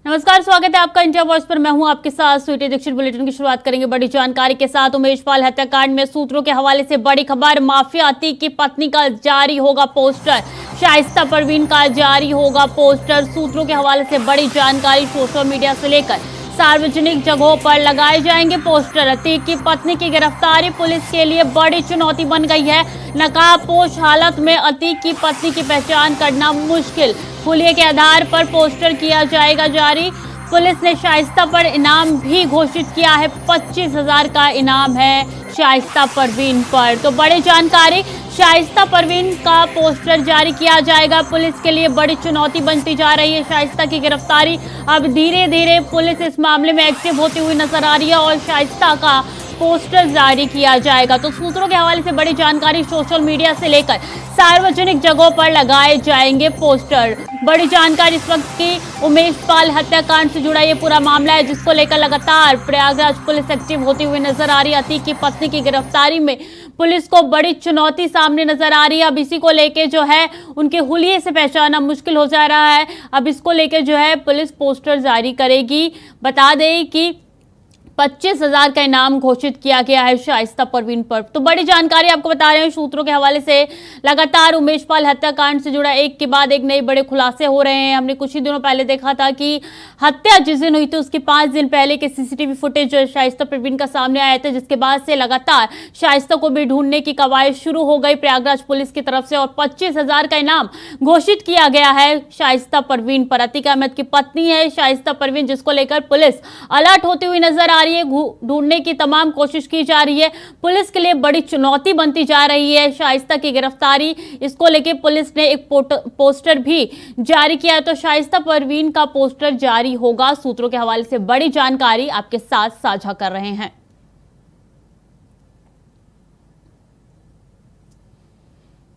नमस्कार, स्वागत है आपका इंडिया वॉइस पर। मैं हूं आपके साथ स्वीटी दीक्षित। बुलेटिन की शुरुआत करेंगे बड़ी जानकारी के साथ। उमेश पाल हत्याकांड में सूत्रों के हवाले से बड़ी खबर। माफिया अतीक की पत्नी का जारी होगा पोस्टर, शाइस्ता परवीन का जारी होगा पोस्टर। सूत्रों के हवाले से बड़ी जानकारी। सोशल मीडिया से लेकर सार्वजनिक जगहों पर लगाए जाएंगे पोस्टर। अतीक की पत्नी की गिरफ्तारी पुलिस के लिए बड़ी चुनौती बन गई है। नकाबपोश हालत में अतीक की पत्नी की पहचान करना मुश्किल। हुलिये के आधार पर पोस्टर किया जाएगा जारी। पुलिस ने शाइस्ता पर इनाम भी घोषित किया है। 25,000 का इनाम है शाइस्ता परवीन पर। तो बड़ी जानकारी, शाइस्ता परवीन का पोस्टर जारी किया जाएगा। पुलिस के लिए बड़ी चुनौती बनती जा रही है शाइस्ता की गिरफ्तारी। अब धीरे धीरे पुलिस इस मामले में एक्टिव होती हुई नजर आ रही है और शाइस्ता का पोस्टर जारी किया जाएगा। तो सूत्रों के हवाले से बड़ी जानकारी। सोशल मीडिया से लेकर सार्वजनिक जगहों पर लगाए जाएंगे पोस्टर। बड़ी जानकारी इस वक्त की उमेश पाल हत्याकांड से जुड़ा ये पूरा मामला है, जिसको लेकर लगातार प्रयागराज पुलिस एक्टिव होती हुई नजर आ रही है। अतीक की पत्नी की गिरफ्तारी में पुलिस को बड़ी चुनौती सामने नजर आ रही है। अब इसी को लेकर जो है उनके हुलिये से पहचानना मुश्किल हो जा रहा है। अब इसको लेकर जो है पुलिस पोस्टर जारी करेगी। बता दें कि 25,000 का इनाम घोषित किया गया है शाइस्ता परवीन पर। तो बड़ी जानकारी आपको बता रहे हैं सूत्रों के हवाले से। लगातार उमेश पाल हत्याकांड से जुड़ा एक के बाद एक नए बड़े खुलासे हो रहे हैं। हमने कुछ ही दिनों पहले देखा था कि हत्या जिस दिन हुई थी उसके 5 दिन पहले के सीसीटीवी फुटेज शाइस्ता परवीन का सामने आया था, जिसके बाद से लगातार शाइस्ता को भी ढूंढने की कवायद शुरू हो गई प्रयागराज पुलिस की तरफ से और 25,000 का इनाम घोषित किया गया है शाइस्ता परवीन पर। अतीक अहमद की पत्नी है शाइस्ता परवीन, जिसको लेकर पुलिस अलर्ट होती हुई नजर आ रही है। ढूंढने की तमाम कोशिश की जा रही है। पुलिस के लिए बड़ी चुनौती बनती जा रही है शाइस्ता की गिरफ्तारी। इसको लेकर पुलिस ने एक पोस्टर भी जारी किया है। तो शाइस्ता परवीन का पोस्टर जारी होगा। सूत्रों के हवाले से बड़ी जानकारी आपके साथ साझा कर रहे हैं।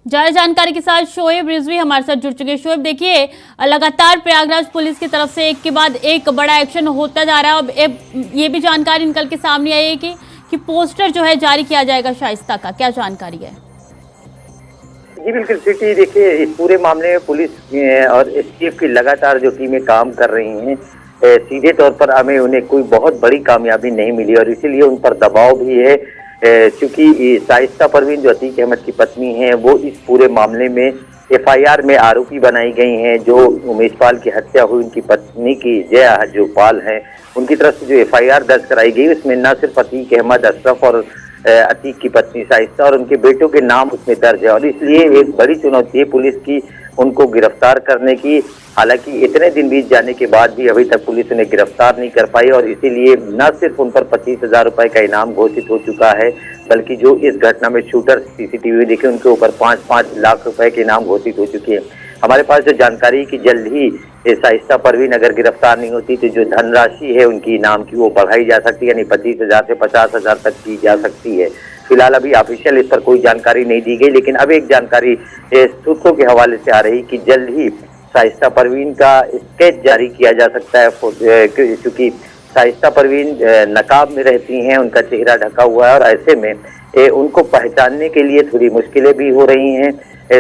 ज्यादा जानकारी के साथ शोएब रिजवी हमारे साथ जुड़ चुके हैं। शोएब, देखिए लगातार प्रयागराज पुलिस की तरफ से एक के बाद एक बड़ा एक्शन होता जा रहा है। अब ये भी जानकारी निकल के सामने आई है कि पोस्टर जो है जारी किया जाएगा शाइस्ता का। क्या जानकारी है? जी बिल्कुल सिटी, देखिए इस पूरे मामले में पुलिस और एसटीएफ की लगातार जो टीमें काम कर रही हैं, सीधे तौर पर हमें उन्हें कोई बहुत बड़ी कामयाबी नहीं मिली और इसीलिए उन पर दबाव भी है। चूंकि शाइस्ता परवीन जो अतीक अहमद की पत्नी है वो इस पूरे मामले में एफआईआर में आरोपी बनाई गई हैं। जो उमेश पाल की हत्या हुई, उनकी पत्नी की जया जो पाल है, उनकी तरफ से जो एफआईआर दर्ज कराई गई उसमें न सिर्फ अतीक अहमद, अशरफ और अतीक की पत्नी शाइस्ता और उनके बेटों के नाम उसमें दर्ज है और इसलिए एक बड़ी चुनौती है पुलिस की उनको गिरफ्तार करने की। हालांकि इतने दिन बीत जाने के बाद भी अभी तक पुलिस उन्हें गिरफ्तार नहीं कर पाई और इसीलिए न सिर्फ उन पर 25,000 रुपए का इनाम घोषित हो चुका है, बल्कि जो इस घटना में शूटर सीसीटीवी देखे उनके ऊपर 5-5 लाख रुपए के इनाम घोषित हो चुके हैं। हमारे पास जो जानकारी कि जल्द ही शाइस्ता परवीन अगर गिरफ्तार नहीं होती तो जो धनराशि है उनकी इनाम की वो बढ़ाई जा सकती है, यानी 25,000 से 50,000 तक की जा सकती है। फिलहाल अभी ऑफिशियल इस पर कोई जानकारी नहीं दी गई, लेकिन अब एक जानकारी सूत्रों के हवाले से आ रही कि जल्द ही शाइस्ता परवीन का स्केच जारी किया जा सकता है, क्योंकि शाइस्ता परवीन नकाब में रहती हैं, उनका चेहरा ढका हुआ है और ऐसे में उनको पहचानने के लिए थोड़ी मुश्किलें भी हो रही हैं।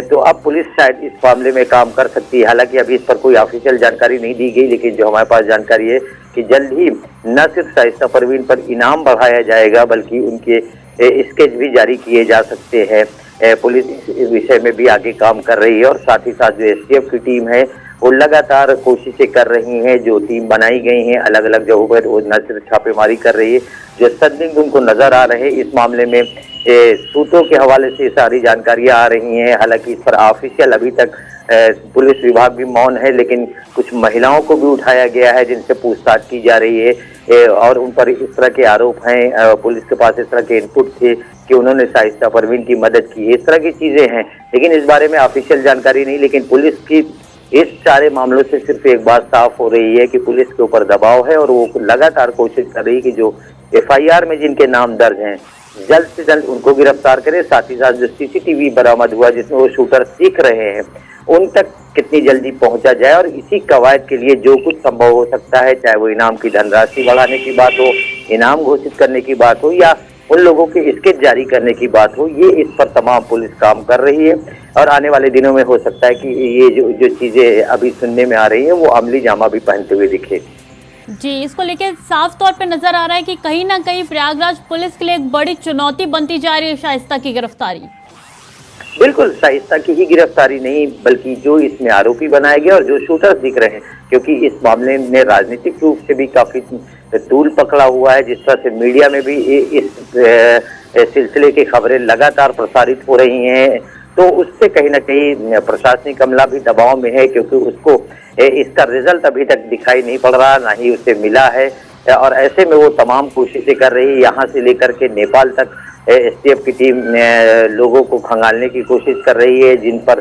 तो अब पुलिस शायद इस मामले में काम कर सकती है। हालांकि अभी इस पर कोई ऑफिशियल जानकारी नहीं दी गई, लेकिन जो हमारे पास जानकारी है कि जल्द ही न सिर्फ शाइस्ता परवीन पर इनाम बढ़ाया जाएगा बल्कि उनके स्केच भी जारी किए जा सकते हैं। पुलिस इस विषय में भी आगे काम कर रही है और साथ ही साथ जो एसटीएफ की टीम है वो लगातार कोशिशें कर रही हैं। जो टीम बनाई गई हैं अलग अलग जगहों पर, वो न सिर्फ छापेमारी कर रही है, जो संदिग्ध उनको नजर आ रहे हैं इस मामले में सूत्रों के हवाले से सारी जानकारियां आ रही हैं। हालांकि इस पर ऑफिशियल अभी तक पुलिस विभाग भी मौन है, लेकिन कुछ महिलाओं को भी उठाया गया है जिनसे पूछताछ की जा रही है और उन पर इस तरह के आरोप हैं। पुलिस के पास इस तरह के इनपुट थे कि उन्होंने शाइस्ता परवीन की मदद की, इस तरह की चीजें हैं, लेकिन इस बारे में ऑफिशियल जानकारी नहीं। लेकिन पुलिस की इस सारे मामलों से सिर्फ एक बात साफ हो रही है कि पुलिस के ऊपर दबाव है और वो लगातार कोशिश कर रही है कि जो एफआईआर में जिनके नाम दर्ज हैं जल्द से जल्द उनको गिरफ्तार करे। साथ ही साथ जो सीसीटीवी बरामद हुआ जिसमें वो शूटर सीख रहे हैं उन तक कितनी जल्दी पहुंचा जाए और इसी कवायद के लिए जो कुछ संभव हो सकता है, चाहे वो इनाम की धनराशि बढ़ाने की बात हो, इनाम घोषित करने की बात हो या उन लोगों के स्केच जारी करने की बात हो, ये इस पर तमाम पुलिस काम कर रही है और आने वाले दिनों में हो सकता है कि ये जो चीजें अभी सुनने में आ रही है वो अमली जामा भी पहनते हुए दिखे। जी, इसको लेके साफ तौर पे नजर आ रहा है कि कहीं ना कहीं प्रयागराज पुलिस के लिए एक बड़ी चुनौती बनती जा रही है शाइस्ता की गिरफ्तारी। बिल्कुल शाइस्ता की ही गिरफ्तारी नहीं, बल्कि जो इसमें आरोपी बनाए गए और जो शूटर्स दिख रहे हैं, क्योंकि इस मामले में राजनीतिक रूप से भी काफी तूल पकड़ा हुआ है। जिस तरह से मीडिया में भी इस सिलसिले की खबरें लगातार प्रसारित हो रही हैं, तो उससे कहीं ना कहीं प्रशासनिक अमला भी दबाव में है, क्योंकि उसको इसका रिजल्ट अभी तक दिखाई नहीं पड़ रहा, ना ही उसे मिला है। और ऐसे में वो तमाम कोशिशें कर रही है, यहाँ से लेकर के नेपाल तक एसटीएफ की टीम लोगों को खंगालने की कोशिश कर रही है। जिन पर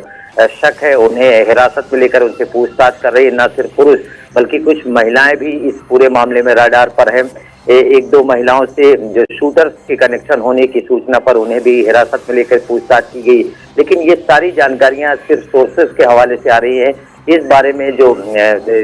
शक है उन्हें हिरासत में लेकर उनसे पूछताछ कर रही है। न सिर्फ पुरुष बल्कि कुछ महिलाएं भी इस पूरे मामले में रडार पर हैं। एक दो महिलाओं से जो शूटर्स के कनेक्शन होने की सूचना पर उन्हें भी हिरासत में लेकर पूछताछ की गई। लेकिन ये सारी जानकारियां सिर्फ सोर्सेस के हवाले से आ रही है। इस बारे में जो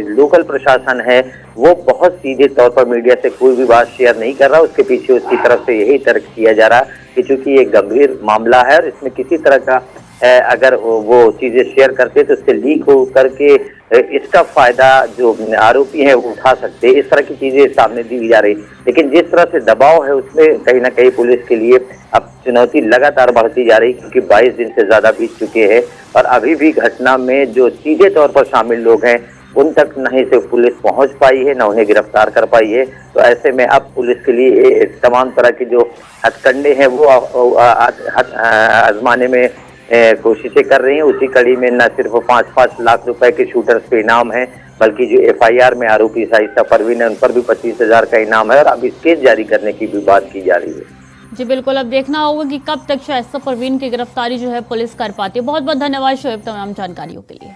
लोकल प्रशासन है वो बहुत सीधे तौर पर मीडिया से कोई भी बात शेयर नहीं कर रहा। उसके पीछे उसकी तरफ से यही तर्क किया जा रहा कि चूंकि ये गंभीर मामला है और इसमें किसी तरह का अगर वो चीजें शेयर करते तो उससे लीक हो करके इसका फायदा जो आरोपी है वो उठा सकते, इस तरह की चीजें सामने दी जा रही। लेकिन जिस तरह से दबाव है उसमें कहीं ना कहीं पुलिस के लिए अब चुनौती लगातार बढ़ती जा रही, क्योंकि 22 दिन से ज्यादा बीत चुके हैं और अभी भी घटना में जो सीधे तौर पर शामिल लोग हैं उन तक नहीं से पुलिस पहुंच पाई है, न उन्हें गिरफ्तार कर पाई है। तो ऐसे में अब पुलिस के लिए तमाम तरह के जो हथकंडे हैं वो आजमाने में कोशिशें कर रही हैं। उसी कड़ी में न सिर्फ 5-5 लाख रुपए के शूटर्स पे इनाम है, बल्कि जो एफआईआर में आरोपी शाइस्ता परवीन है उन पर भी 25,000 का इनाम है और अब केस जारी करने की भी बात की जा रही है। जी बिल्कुल, अब देखना होगा कि कब तक शाइस्ता परवीन की गिरफ्तारी जो है पुलिस कर पाती है। बहुत बहुत धन्यवाद शोएब तमाम जानकारियों के लिए।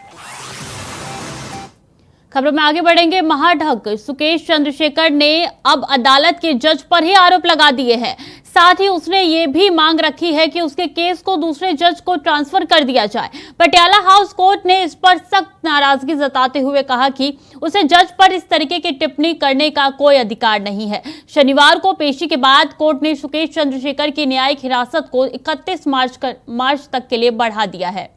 खबरों में आगे बढ़ेंगे। महाढक सुकेश चंद्रशेखर ने अब अदालत के जज पर ही आरोप लगा दिए हैं। साथ ही उसने ये भी मांग रखी है कि उसके केस को दूसरे जज को ट्रांसफर कर दिया जाए। पटियाला हाउस कोर्ट ने इस पर सख्त नाराजगी जताते हुए कहा कि उसे जज पर इस तरीके की टिप्पणी करने का कोई अधिकार नहीं है। शनिवार को पेशी के बाद कोर्ट ने सुकेश चंद्रशेखर की न्यायिक हिरासत को 31 मार्च तक के लिए बढ़ा दिया है।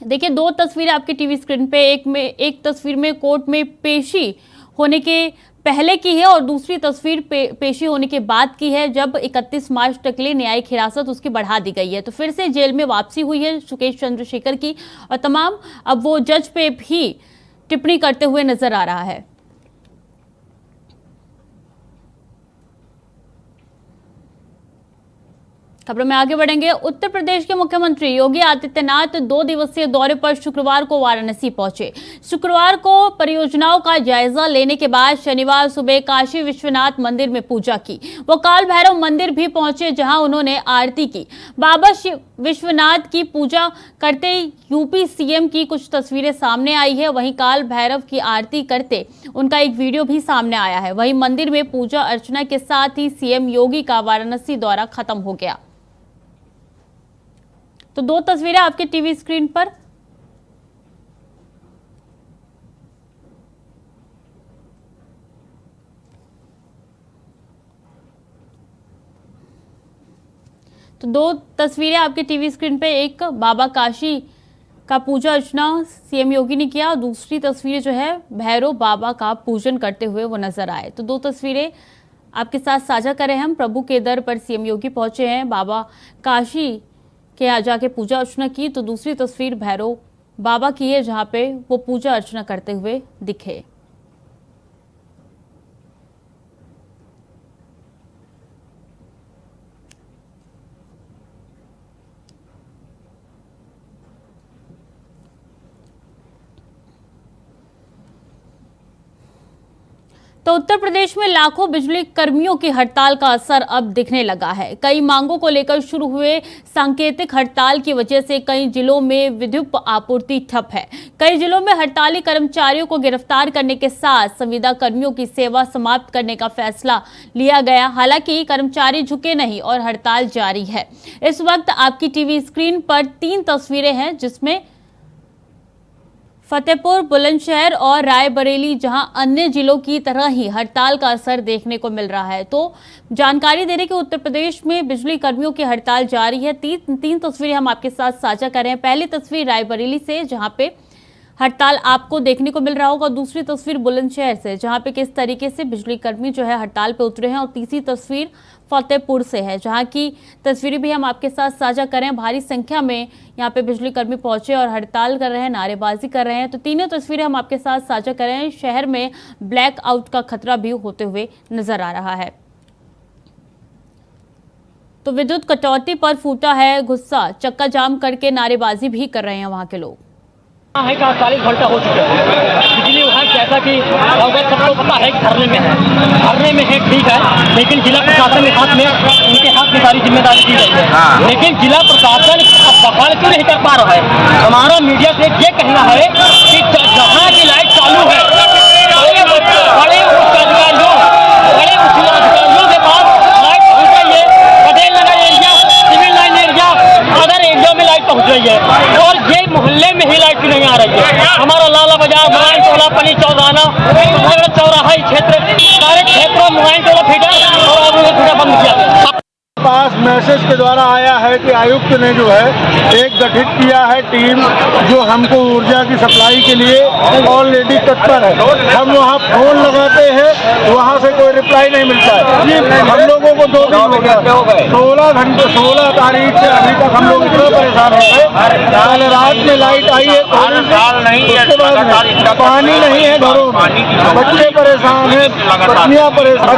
देखिए, दो तस्वीरें आपकी टीवी स्क्रीन पे, एक तस्वीर में कोर्ट में पेशी होने के पहले की है और दूसरी तस्वीर पेशी होने के बाद की है, जब 31 मार्च तक के लिए न्यायिक हिरासत उसकी बढ़ा दी गई है। तो फिर से जेल में वापसी हुई है सुकेश चंद्रशेखर की और तमाम अब वो जज पे भी टिप्पणी करते हुए नजर आ रहा है। खबरों में आगे बढ़ेंगे। उत्तर प्रदेश के मुख्यमंत्री योगी आदित्यनाथ 2 दिवसीय दौरे पर शुक्रवार को वाराणसी पहुंचे। शुक्रवार को परियोजनाओं का जायजा लेने के बाद शनिवार सुबह काशी विश्वनाथ मंदिर में पूजा की। वो काल भैरव मंदिर भी पहुंचे, जहां उन्होंने आरती की। बाबा विश्वनाथ की पूजा करते यूपी सीएम की कुछ तस्वीरें सामने आई है। वहीं काल भैरव की आरती करते उनका एक वीडियो भी सामने आया है। वहीं मंदिर में पूजा अर्चना के साथ ही सीएम योगी का वाराणसी दौरा खत्म हो गया। तो दो तस्वीरें आपके टीवी स्क्रीन पर। तो दो तस्वीरें आपके टीवी स्क्रीन पे, एक बाबा काशी का पूजा अर्चना सीएम योगी ने किया और दूसरी तस्वीर जो है भैरव बाबा का पूजन करते हुए वो नजर आए। तो दो तस्वीरें आपके साथ साझा करें हम। प्रभु के दर पर सीएम योगी पहुंचे हैं, बाबा काशी के यहाँ जाके पूजा अर्चना की। तो दूसरी तस्वीर भैरव बाबा की है, जहाँ पे वो पूजा अर्चना करते हुए दिखे। तो उत्तर प्रदेश में लाखों बिजली कर्मियों की हड़ताल का असर अब दिखने लगा है। कई मांगों को लेकर शुरू हुए सांकेतिक हड़ताल की वजह से कई जिलों में विद्युत आपूर्ति ठप है। कई जिलों में हड़ताली कर्मचारियों को गिरफ्तार करने के साथ संविदा कर्मियों की सेवा समाप्त करने का फैसला लिया गया। हालांकि कर्मचारी झुके नहीं और हड़ताल जारी है। इस वक्त आपकी टीवी स्क्रीन पर 3 तस्वीरें हैं, जिसमें फतेहपुर, बुलंदशहर और रायबरेली जहां अन्य जिलों की तरह ही हड़ताल का असर देखने को मिल रहा है। तो जानकारी दे रहे कि उत्तर प्रदेश में बिजली कर्मियों की हड़ताल जारी है। तीन तस्वीरें हम आपके साथ साझा कर रहे हैं। पहली तस्वीर रायबरेली से, जहां पे हड़ताल आपको देखने को मिल रहा होगा। दूसरी तस्वीर बुलंदशहर से, जहां पे किस तरीके से बिजली कर्मी जो है हड़ताल पे उतरे हैं। और तीसरी तस्वीर फतेहपुर से है, जहां की तस्वीरें भी हम आपके साथ साझा कर रहे हैं। भारी संख्या में यहाँ पे बिजली कर्मी पहुंचे और हड़ताल कर रहे हैं, नारेबाजी कर रहे हैं। तो तीनों तस्वीरें हम आपके साथ साझा कर रहे हैं। शहर में ब्लैक आउट का खतरा भी होते हुए नजर आ रहा है। तो विद्युत कटौती पर फूटा है गुस्सा, चक्का जाम करके नारेबाजी भी कर रहे हैं वहां के लोग। है कि 48 घंटा हो चुके हैं। बिजली विभाग जैसा कि अवगत सबको पता है कि धरने में है ठीक है, लेकिन जिला प्रशासन के हाथ में उनके हाथ में सारी जिम्मेदारी दी गई है। लेकिन जिला प्रशासन अब बहाल क्यों नहीं कर पा रहा है? हमारा मीडिया से ये कहना है कि जहाँ की लाइट चालू है, बड़े उच्च अधिकारियों के पास लाइट पहुँच गई है। Patel Nagar area, civil line area, other area में लाइट पहुँच गई है और ये मोहल्ले में ही लाइट नहीं आ रही है। हमारा लाला बाजार, मुरायन टोला, पनी चौराना, चौराहा क्षेत्र, सारे क्षेत्रों में मुरायन टोला फीडर और फीडर बंद किया गया। पास मैसेज के द्वारा आया है कि आयुक्त ने जो है एक गठित किया है टीम, जो हमको ऊर्जा की सप्लाई के लिए ऑलरेडी तत्पर है। हम वहाँ फोन लगाते हैं, वहाँ से कोई रिप्लाई नहीं मिलता है। हम लोगों को 2 दिन हो गए, 16 घंटे, 16 तारीख से अभी तक हम लोग इतना परेशान हो गए। कल रात में लाइट आई है, उसके बाद पानी नहीं है घरों में, बच्चे परेशान है, पत्नियाँ परेशान।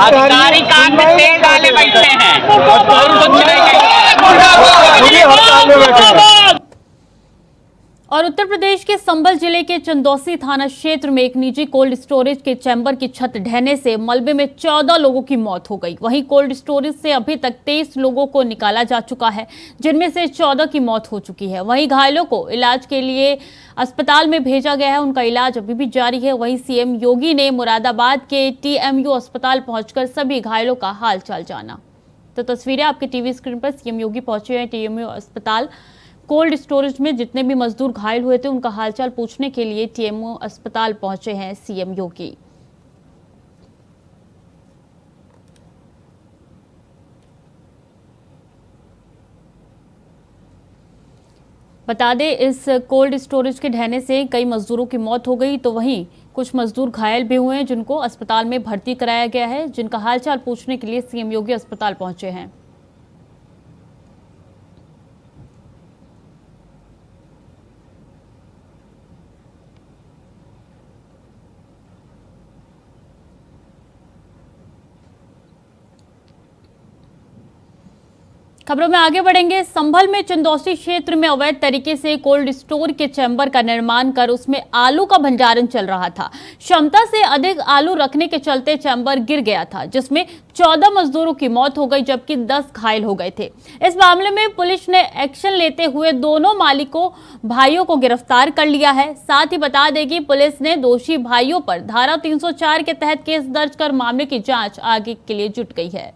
और उत्तर प्रदेश के संभल जिले के चंदौसी थाना क्षेत्र में एक निजी कोल्ड स्टोरेज के चैम्बर की छत ढहने से मलबे में 14 लोगों की मौत हो गई। वहीं कोल्ड स्टोरेज से अभी तक 23 लोगों को निकाला जा चुका है, जिनमें से 14 की मौत हो चुकी है। वहीं घायलों को इलाज के लिए अस्पताल में भेजा गया है, उनका इलाज अभी भी जारी है। वहीं सीएम योगी ने मुरादाबाद के TMU अस्पताल पहुंचकर सभी घायलों का हालचाल जाना। तो तस्वीरें आपके टीवी स्क्रीन पर, सीएम योगी पहुंचे हैं TMU अस्पताल। कोल्ड स्टोरेज में जितने भी मजदूर घायल हुए थे उनका हालचाल पूछने के लिए TMU अस्पताल पहुंचे हैं सीएम योगी। बता दें, इस कोल्ड स्टोरेज के ढहने से कई मजदूरों की मौत हो गई, तो वहीं कुछ मजदूर घायल भी हुए हैं, जिनको अस्पताल में भर्ती कराया गया है, जिनका हालचाल पूछने के लिए सीएम योगी अस्पताल पहुंचे हैं। खबरों में आगे बढ़ेंगे। संभल में चंदौसी क्षेत्र में अवैध तरीके से कोल्ड स्टोर के चैम्बर का निर्माण कर उसमें आलू का भंडारण चल रहा था। क्षमता से अधिक आलू रखने के चलते चैम्बर गिर गया था, जिसमें 14 मजदूरों की मौत हो गई, जबकि 10 घायल हो गए थे। इस मामले में पुलिस ने एक्शन लेते हुए दोनों मालिकों भाइयों को गिरफ्तार कर लिया है। साथ ही बता दें कि पुलिस ने दोषी भाइयों पर धारा 304 के तहत केस दर्ज कर मामले की जांच आगे के लिए जुट गई है।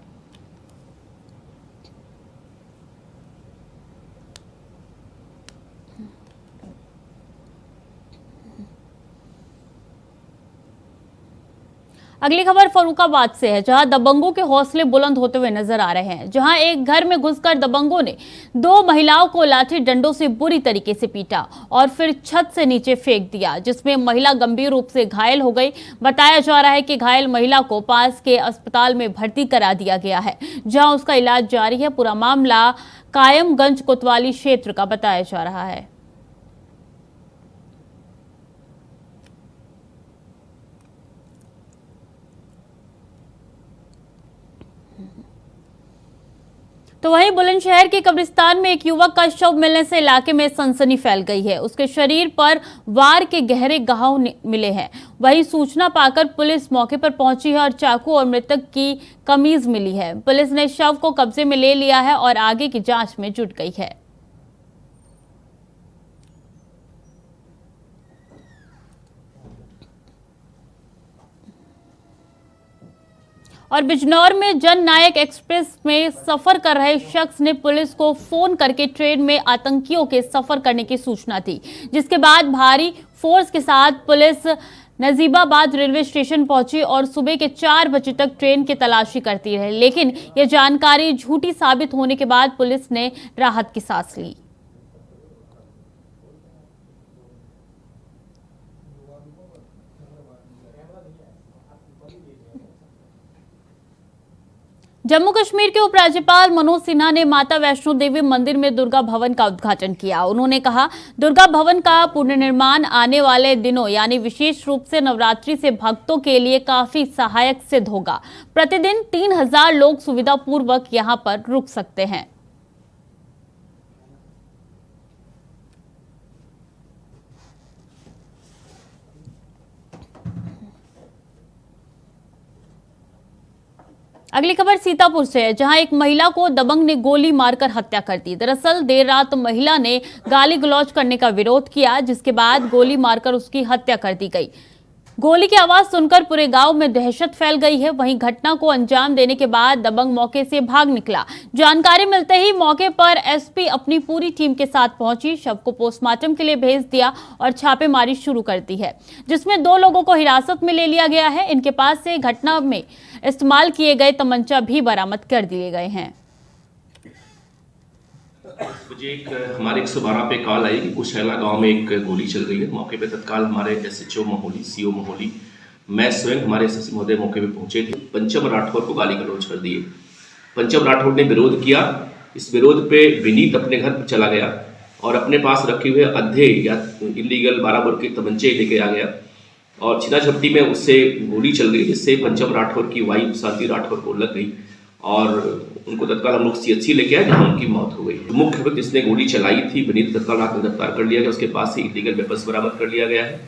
अगली खबर फर्रुखाबाद से है, जहां दबंगों के हौसले बुलंद होते हुए नजर आ रहे हैं। जहां एक घर में घुसकर दबंगों ने 2 महिलाओं को लाठी डंडों से बुरी तरीके से पीटा और फिर छत से नीचे फेंक दिया, जिसमें महिला गंभीर रूप से घायल हो गई। बताया जा रहा है कि घायल महिला को पास के अस्पताल में भर्ती करा दिया गया है, जहां उसका इलाज जारी है। पूरा मामला कायमगंज कोतवाली क्षेत्र का बताया जा रहा है। तो वहीं बुलंदशहर के कब्रिस्तान में एक युवक का शव मिलने से इलाके में सनसनी फैल गई है। उसके शरीर पर वार के गहरे घाव मिले हैं। वहीं सूचना पाकर पुलिस मौके पर पहुंची है और चाकू और मृतक की कमीज मिली है। पुलिस ने शव को कब्जे में ले लिया है और आगे की जांच में जुट गई है। और बिजनौर में जन नायक एक्सप्रेस में सफर कर रहे शख्स ने पुलिस को फोन करके ट्रेन में आतंकियों के सफर करने की सूचना दी, जिसके बाद भारी फोर्स के साथ पुलिस नजीबाबाद रेलवे स्टेशन पहुंची और सुबह के 4 बजे तक ट्रेन की तलाशी करती रही, लेकिन यह जानकारी झूठी साबित होने के बाद पुलिस ने राहत की सांस ली। जम्मू कश्मीर के उपराज्यपाल मनोज सिन्हा ने माता वैष्णो देवी मंदिर में दुर्गा भवन का उद्घाटन किया। उन्होंने कहा, दुर्गा भवन का पुनर्निर्माण आने वाले दिनों यानी विशेष रूप से नवरात्रि से भक्तों के लिए काफी सहायक सिद्ध होगा। प्रतिदिन 3000 लोग सुविधापूर्वक यहां पर रुक सकते हैं। अगली खबर सीतापुर से है, जहां एक महिला को दबंग ने गोली मारकर हत्या कर दी। दरअसल देर रात महिला ने गाली गलौज करने का विरोध किया, जिसके बाद गोली मारकर उसकी हत्या कर दी गई। गोली की आवाज सुनकर पूरे गांव में दहशत फैल गई है। वहीं घटना को अंजाम देने के बाद दबंग मौके से भाग निकला। जानकारी मिलते ही मौके पर एसपी अपनी पूरी टीम के साथ पहुंची, शव को पोस्टमार्टम के लिए भेज दिया और छापेमारी शुरू कर दी है, जिसमें 2 लोगों को हिरासत में ले लिया गया है। इनके पास से घटना में इस्तेमाल किए गए तमंचा भी बरामद कर दिए गए हैं। मुझे हमारे 112 पे कॉल आई कि कुशैला गांव में एक गोली चल रही है। मौके पे तत्काल हमारे एसएचओ महोली, सीओ महोली, मैं स्वयं हमारे एसएसपी महोदय मौके पे पहुंचे थे। पंचम राठौर को गाली गलौज कर दिए। पंचम राठौर ने विरोध किया। इस विरोध पे विनीत अपने घर पर चला गया और अपने पास रखे हुए अधे या इलीगल 12 बोर के तमंचे लेके आ गया और छिना झपटी में उससे गोली चल गई, जिससे पंचम राठौर की वाइफ शांति राठौर को लग गई और उनको तत्काल हम लोग सीएचसी लेके आए, जहां उनकी मौत हो गई। मुख्य व्यक्ति जिसने गोली चलाई थी विनीत तत्काल रात में गिरफ्तार कर लिया गया। उसके पास से इलीगल वेपन्स बरामद कर लिया गया है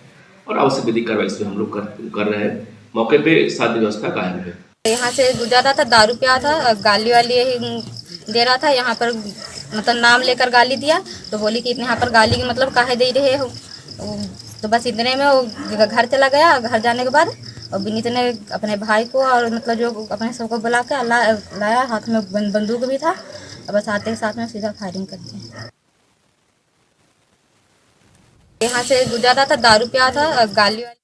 और आवश्यक विधिक कार्रवाई इसमें हम लोग कर रहे हैं। मौके पे शांति व्यवस्था कायम है। यहाँ से गुजरा था, दारू पिया था, गाली वाली दे रहा था। यहाँ पर मतलब नाम लेकर गाली दिया तो बोली कि यहाँ पर गाली की मतलब काहे दे रहे हो। तो बस इतने में वो घर चला गया। घर जाने के बाद और विनीत ने अपने भाई को और मतलब जो अपने सबको बुला के लाया, हाथ में बंदूक भी था और बस आते के साथ में सीधा फायरिंग करते हैं। यहाँ से गुजरा था, दारू पिया था, गाली वाली।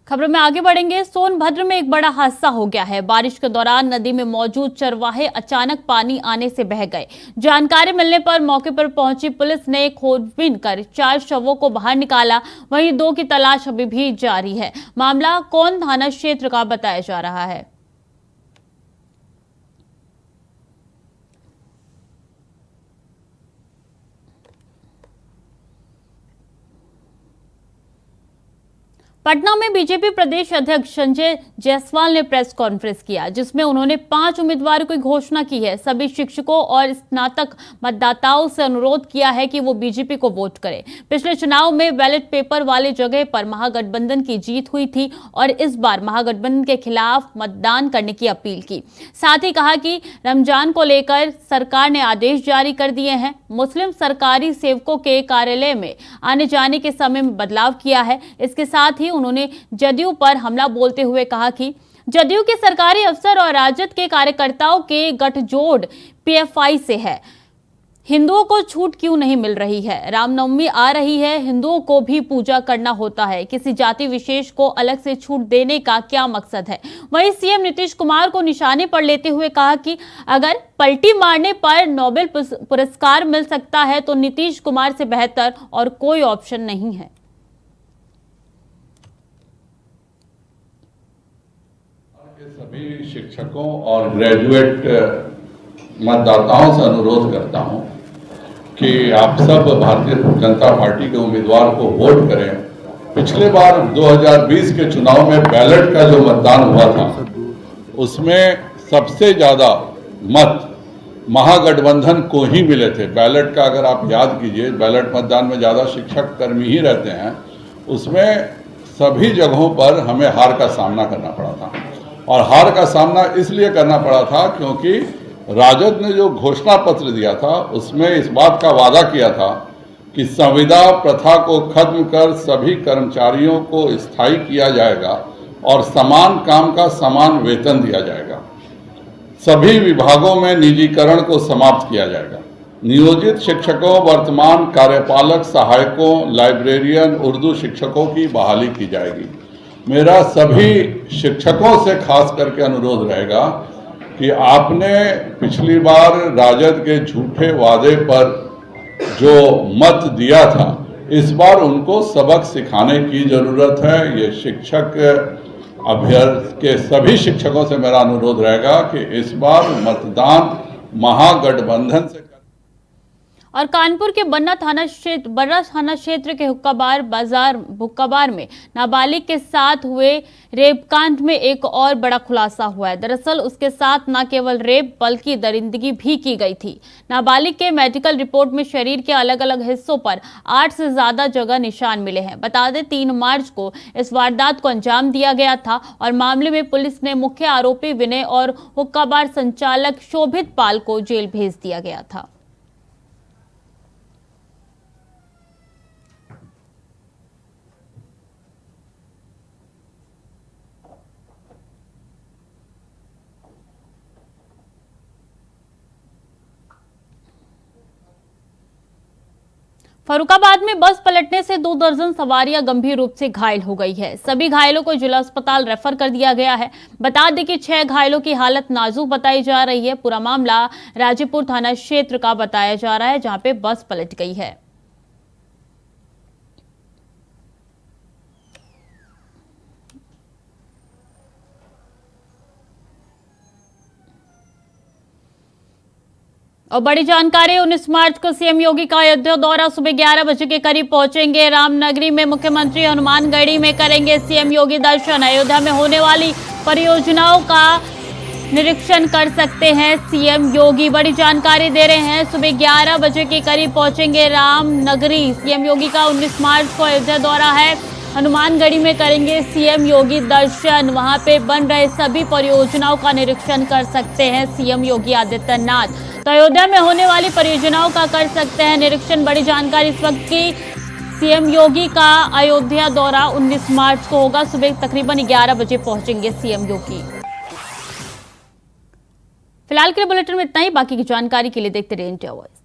खबरों में आगे बढ़ेंगे। सोनभद्र में एक बड़ा हादसा हो गया है। बारिश के दौरान नदी में मौजूद चरवाहे अचानक पानी आने से बह गए। जानकारी मिलने पर मौके पर पहुंची पुलिस ने खोजबीन कर 4 शवों को बाहर निकाला। वहीं 2 की तलाश अभी भी जारी है। मामला कौन थाना क्षेत्र का बताया जा रहा है। पटना में बीजेपी प्रदेश अध्यक्ष संजय जायसवाल ने प्रेस कॉन्फ्रेंस किया, जिसमें उन्होंने 5 उम्मीदवारों की घोषणा की है। सभी शिक्षकों और स्नातक मतदाताओं से अनुरोध किया है कि वो बीजेपी को वोट करें। पिछले चुनाव में बैलेट पेपर वाले जगह पर महागठबंधन की जीत हुई थी और इस बार महागठबंधन के खिलाफ मतदान करने की अपील की। साथ ही कहा कि रमजान को लेकर सरकार ने आदेश जारी कर दिए हैं। मुस्लिम सरकारी सेवकों के कार्यालय में आने जाने के समय में बदलाव किया है। इसके साथ ही उन्होंने जदयू पर हमला बोलते हुए कहा कि जदयू के सरकारी अफसर और राजद के कार्यकर्ताओं के गठजोड़ पीएफआई से है। हिंदुओं को छूट क्यों नहीं मिल रही है? रामनवमी आ रही है, हिंदुओं को भी पूजा करना होता है। किसी जाति विशेष को अलग से छूट देने का क्या मकसद है? वहीं सीएम नीतीश कुमार को निशाने पर लेते हुए कहा कि अगर पलटी मारने पर नोबेल पुरस्कार मिल सकता है तो नीतीश कुमार से बेहतर और कोई ऑप्शन नहीं है। सभी शिक्षकों और ग्रेजुएट मतदाताओं से अनुरोध करता हूं कि आप सब भारतीय जनता पार्टी के उम्मीदवार को वोट करें। पिछले बार 2020 के चुनाव में बैलेट का जो मतदान हुआ था उसमें सबसे ज़्यादा मत महागठबंधन को ही मिले थे। बैलेट का अगर आप याद कीजिए, बैलेट मतदान में ज़्यादा शिक्षक कर्मी ही रहते हैं। उसमें सभी जगहों पर हमें हार का सामना करना पड़ा था और हार का सामना इसलिए करना पड़ा था क्योंकि राजद ने जो घोषणा पत्र दिया था उसमें इस बात का वादा किया था कि संविदा प्रथा को खत्म कर सभी कर्मचारियों को स्थायी किया जाएगा और समान काम का समान वेतन दिया जाएगा। सभी विभागों में निजीकरण को समाप्त किया जाएगा। नियोजित शिक्षकों, वर्तमान कार्यपालक सहायकों, लाइब्रेरियन, उर्दू शिक्षकों की बहाली की जाएगी। मेरा सभी शिक्षकों से खास करके अनुरोध रहेगा कि आपने पिछली बार राजद के झूठे वादे पर जो मत दिया था, इस बार उनको सबक सिखाने की जरूरत है। ये शिक्षक अभ्यर्थी के सभी शिक्षकों से मेरा अनुरोध रहेगा कि इस बार मतदान महागठबंधन से। और कानपुर के बर्रा थाना क्षेत्र के हुक्काबार में नाबालिग के साथ हुए रेप कांड में एक और बड़ा खुलासा हुआ है। दरअसल उसके साथ न केवल रेप बल्कि दरिंदगी भी की गई थी। नाबालिग के मेडिकल रिपोर्ट में शरीर के अलग अलग हिस्सों पर 8 से ज्यादा जगह निशान मिले हैं। बता दें 3 मार्च को इस वारदात को अंजाम दिया गया था और मामले में पुलिस ने मुख्य आरोपी विनय और हुक्काबार संचालक शोभित पाल को जेल भेज दिया गया था। फर्रुखाबाद में बस पलटने से 2 दर्जन सवारियां गंभीर रूप से घायल हो गई है। सभी घायलों को जिला अस्पताल रेफर कर दिया गया है। बता दें कि 6 घायलों की हालत नाजुक बताई जा रही है। पूरा मामला राजेपुर थाना क्षेत्र का बताया जा रहा है, जहां पे बस पलट गई है। और बड़ी जानकारी 19 मार्च को सीएम योगी का अयोध्या दौरा। सुबह 11 बजे के करीब पहुंचेंगे रामनगरी में मुख्यमंत्री। हनुमानगढ़ी में करेंगे सीएम योगी दर्शन। अयोध्या में होने वाली परियोजनाओं का निरीक्षण कर सकते हैं सीएम योगी। बड़ी जानकारी दे रहे हैं। सुबह 11 बजे के करीब पहुंचेंगे रामनगरी। सीएम योगी का 19 मार्च को अयोध्या दौरा है। हनुमानगढ़ी में करेंगे सीएम योगी दर्शन। वहां पे बन रहे सभी परियोजनाओं का निरीक्षण कर सकते हैं सीएम योगी आदित्यनाथ। तो अयोध्या में होने वाली परियोजनाओं का कर सकते हैं निरीक्षण। बड़ी जानकारी इस वक्त की सीएम योगी का अयोध्या दौरा 19 मार्च को होगा। सुबह तकरीबन 11 बजे पहुंचेंगे सीएम योगी। फिलहाल के बुलेटिन में इतना ही। बाकी की जानकारी के लिए देखते रहिए इंडिया वॉइस।